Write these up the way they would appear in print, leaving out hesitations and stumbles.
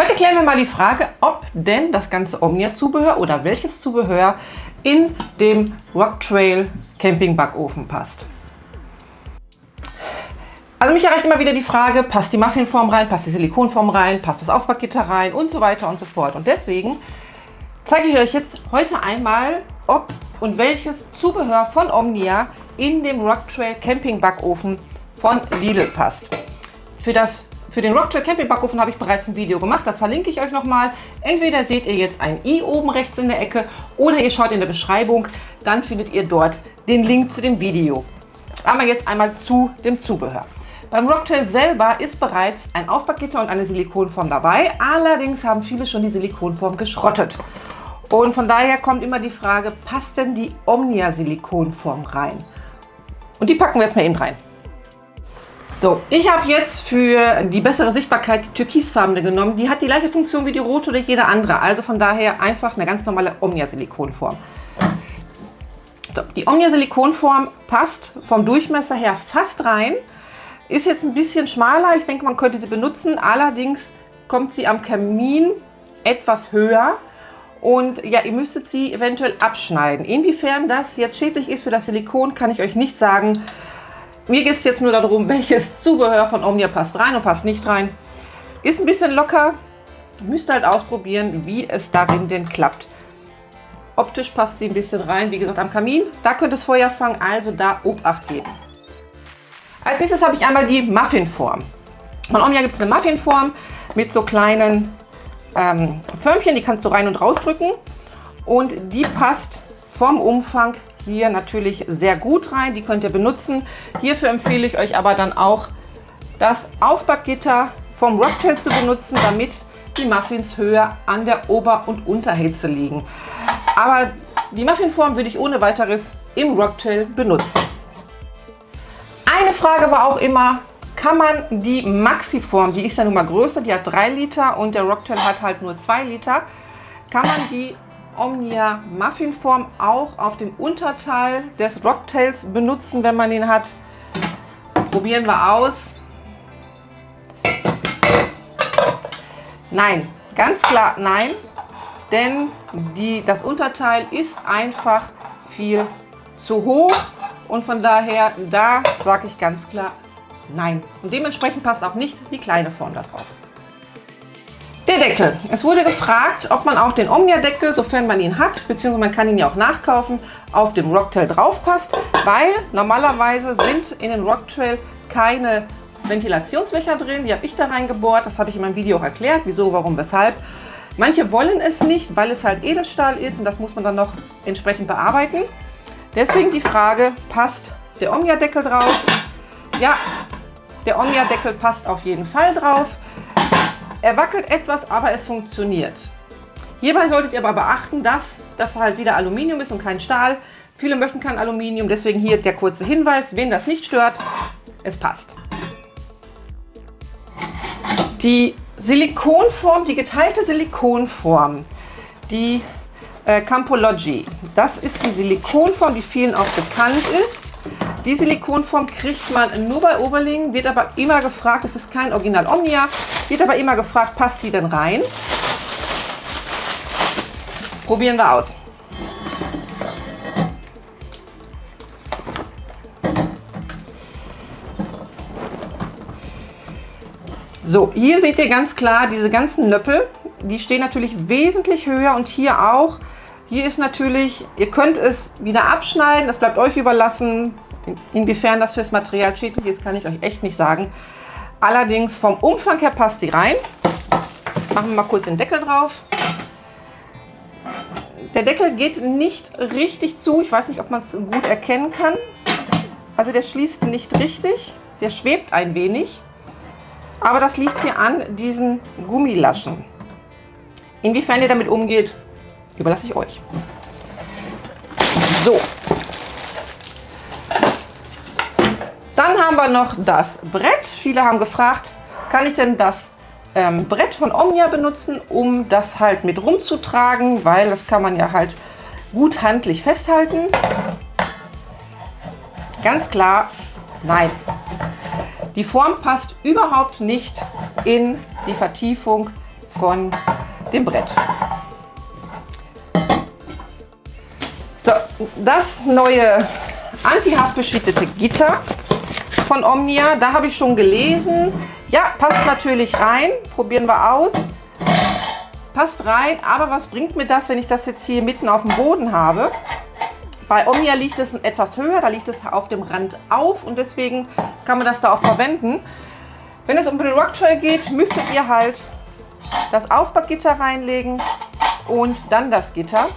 Heute klären wir mal die Frage, ob denn das ganze Omnia-Zubehör oder welches Zubehör in dem Rocktrail Camping Backofen passt. Also mich erreicht immer wieder die Frage, passt die Muffinform rein, passt die Silikonform rein, passt das Aufbackgitter rein und so weiter und so fort. Und deswegen zeige ich euch jetzt heute einmal, ob und welches Zubehör von Omnia in dem Rocktrail Camping Backofen von Lidl passt. Für den Rocktrail Camping Backofen habe ich bereits ein Video gemacht, das verlinke ich euch nochmal. Entweder seht ihr jetzt ein i oben rechts in der Ecke oder ihr schaut in der Beschreibung, dann findet ihr dort den Link zu dem Video. Aber jetzt einmal zu dem Zubehör. Beim Rocktrail selber ist bereits ein Aufbackgitter und eine Silikonform dabei, allerdings haben viele schon die Silikonform geschrottet. Und von daher kommt immer die Frage, passt denn die Omnia Silikonform rein? Und die packen wir jetzt mal eben rein. So, ich habe jetzt für die bessere Sichtbarkeit die türkisfarbene genommen. Die hat die gleiche Funktion wie die rote oder jede andere. Also von daher einfach eine ganz normale Omnia Silikonform. So, die Omnia Silikonform passt vom Durchmesser her fast rein. Ist jetzt ein bisschen schmaler. Ich denke, man könnte sie benutzen. Allerdings kommt sie am Kamin etwas höher. Und ja, ihr müsstet sie eventuell abschneiden. Inwiefern das jetzt schädlich ist für das Silikon, kann ich euch nicht sagen. Mir geht es jetzt nur darum, welches Zubehör von Omnia passt rein und passt nicht rein. Ist ein bisschen locker. Müsst halt ausprobieren, wie es darin denn klappt. Optisch passt sie ein bisschen rein. Wie gesagt, am Kamin, da könnte es Feuer fangen, also da Obacht geben. Als nächstes habe ich einmal die Muffinform. Von Omnia gibt es eine Muffinform mit so kleinen Förmchen, die kannst du rein und raus drücken. Und die passt vom Umfang hier natürlich sehr gut rein. Die könnt ihr benutzen. Hierfür empfehle ich euch aber dann auch das Aufbackgitter vom Rocktrail zu benutzen, damit die Muffins höher an der Ober- und Unterhitze liegen. Aber die Muffinform würde ich ohne weiteres im Rocktrail benutzen. Eine Frage war auch immer, kann man die Maxiform, die ist ja nun mal größer, die hat 3 Liter und der Rocktrail hat halt nur 2 Liter, kann man die Omnia Muffinform auch auf dem Unterteil des Rocktrails benutzen, wenn man ihn hat? Probieren wir aus. Nein, ganz klar nein, denn das Unterteil ist einfach viel zu hoch. Und von daher, da sage ich ganz klar nein. Und dementsprechend passt auch nicht die kleine Form da drauf. Der Deckel. Es wurde gefragt, ob man auch den Omnia-Deckel, sofern man ihn hat, beziehungsweise man kann ihn ja auch nachkaufen, auf dem Rocktrail drauf passt, weil normalerweise sind in den Rocktrail keine Ventilationslöcher drin. Die habe ich da reingebohrt. Das habe ich in meinem Video auch erklärt, wieso, warum, weshalb. Manche wollen es nicht, weil es halt Edelstahl ist und das muss man dann noch entsprechend bearbeiten. Deswegen die Frage, passt der Omnia-Deckel drauf? Ja, der Omnia-Deckel passt auf jeden Fall drauf. Er wackelt etwas, aber es funktioniert. Hierbei solltet ihr aber beachten, dass das halt wieder Aluminium ist und kein Stahl. Viele möchten kein Aluminium, deswegen hier der kurze Hinweis, wen das nicht stört, es passt. Die Silikonform, die geteilte Silikonform, die Campology. Das ist die Silikonform, die vielen auch bekannt ist. Die Silikonform kriegt man nur bei Oberlingen, wird aber immer gefragt, es ist kein Original Omnia, wird aber immer gefragt, passt die denn rein? Probieren wir aus. So, hier seht ihr ganz klar diese ganzen Nöppel, die stehen natürlich wesentlich höher und hier auch. Hier ist natürlich, ihr könnt es wieder abschneiden, das bleibt euch überlassen. Inwiefern das fürs Material schädlich ist, kann ich euch echt nicht sagen. Allerdings vom Umfang her passt sie rein. Machen wir mal kurz den Deckel drauf. Der Deckel geht nicht richtig zu. Ich weiß nicht, ob man es gut erkennen kann. Also der schließt nicht richtig. Der schwebt ein wenig. Aber das liegt hier an diesen Gummilaschen. Inwiefern ihr damit umgeht, überlasse ich euch. So. Dann haben wir noch das Brett. Viele haben gefragt, kann ich denn das Brett von Omnia benutzen, um das halt mit rumzutragen, weil das kann man ja halt gut handlich festhalten. Ganz klar, nein. Die Form passt überhaupt nicht in die Vertiefung von dem Brett. So, das neue anti-haftbeschichtete Gitter von Omnia, da habe ich schon gelesen, ja, passt natürlich rein, probieren wir aus. Passt rein, aber was bringt mir das, wenn ich das jetzt hier mitten auf dem Boden habe? Bei Omnia liegt es etwas höher, da liegt es auf dem Rand auf und deswegen kann man das da auch verwenden. Wenn es um den Rocktrail geht, müsstet ihr halt das Aufpackgitter reinlegen und dann das Gitter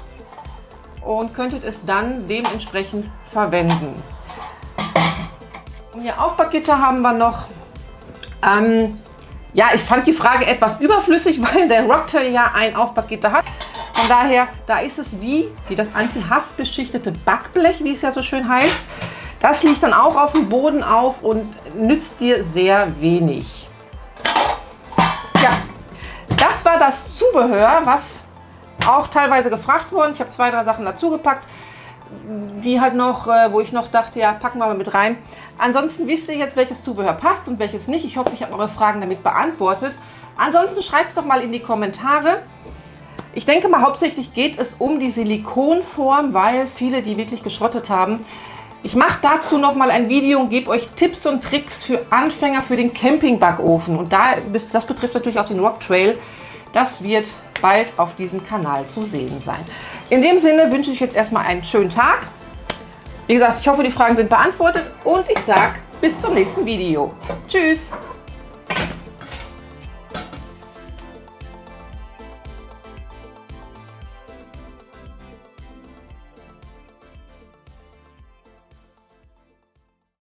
und könntet es dann dementsprechend verwenden. Omnia Aufpackgitter haben wir noch. Ja, ich fand die Frage etwas überflüssig, weil der Rocktail ja ein Aufpackgitter hat. Von daher, da ist es wie das anti-haftbeschichtete Backblech, wie es ja so schön heißt. Das liegt dann auch auf dem Boden auf und nützt dir sehr wenig. Ja, das war das Zubehör, was auch teilweise gefragt wurde. Ich habe 2, 3 Sachen dazu gepackt, die halt noch, wo ich noch dachte, ja, packen wir mal mit rein. Ansonsten wisst ihr jetzt, welches Zubehör passt und welches nicht. Ich hoffe, ich habe eure Fragen damit beantwortet. Ansonsten schreibt es doch mal in die Kommentare. Ich denke mal, hauptsächlich geht es um die Silikonform, weil viele die wirklich geschrottet haben. Ich mache dazu noch mal ein Video und gebe euch Tipps und Tricks für Anfänger für den Campingbackofen. Und das betrifft natürlich auch den Rocktrail. Das wird bald auf diesem Kanal zu sehen sein. In dem Sinne wünsche ich jetzt erstmal einen schönen Tag. Wie gesagt, ich hoffe, die Fragen sind beantwortet und ich sage bis zum nächsten Video. Tschüss!